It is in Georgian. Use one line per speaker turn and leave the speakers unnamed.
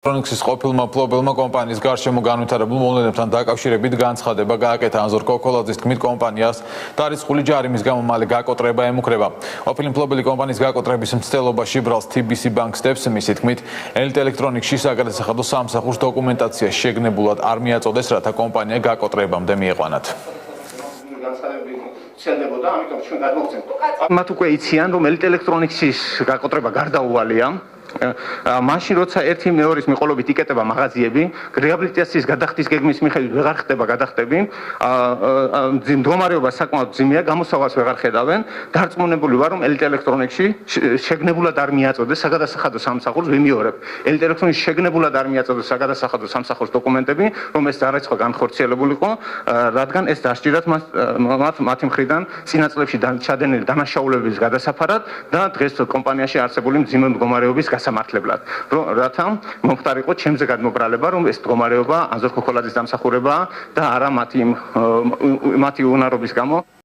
Electronics-ის ყოფილმა მფლობელმა კომპანიის გარშემო განვითარებულ მოვლენებთან დაკავშირებით განცხადება გააკეთა ანზორ კოკოლაძის თქმით კომპანიას დარიცხული ჯარიმის გამო მალე გაკოტრება ემუქრება. ყოფილი მფლობელი კომპანიის გაკოტრების მცდელობაში ბრალს TBC Bank Steps მისი თქმით Electronics-ში საგადასახადო სამსახურს დოკუმენტაცია შეგნებულად არ მიაწოდეს, რათა კომპანია გაკოტრებამდე მიიყვანათ.
მათ უკვე იციან, რომ Electronics-ის გაკოტრება გარდაუვალია. მაშინ როცა ერთი მეორის მიყოლობით იკეტება მაღაზიები, რეაბილიტაციის გადახდის გეგმის მიხედვით ვეღარ ხდება გადახდები, მდგომარეობა საკმაოდ ძიმეა, გამოსავალს ვეღარ ხედავენ. დარწმუნებული ვარ, რომ Electronics-ში შეგნებულად არ მიაწოდეს საგადასახადო სამსახურს ვიმეორებ. Electronics-ში შეგნებულად არ მიაწოდეს საგადასახადო სამსახურს დოკუმენტები, რომ ეს დარიცხვა განხორციელებულიყო, რადგან ეს დასჭირათ მათი მხრიდან წინა წლებში ჩადენილი დანაშაულებების გადასაფარად და დღეს კომპანიაში არსებული მძიმე მდგომარეობის სამართლებლად, რათა მომხდარიყო ჩემზე გადმობრალება, რომ ეს მდგომარეობა ანზორ კოკოლაძის დამსახურებაა და არა მათი უნარობის გამო.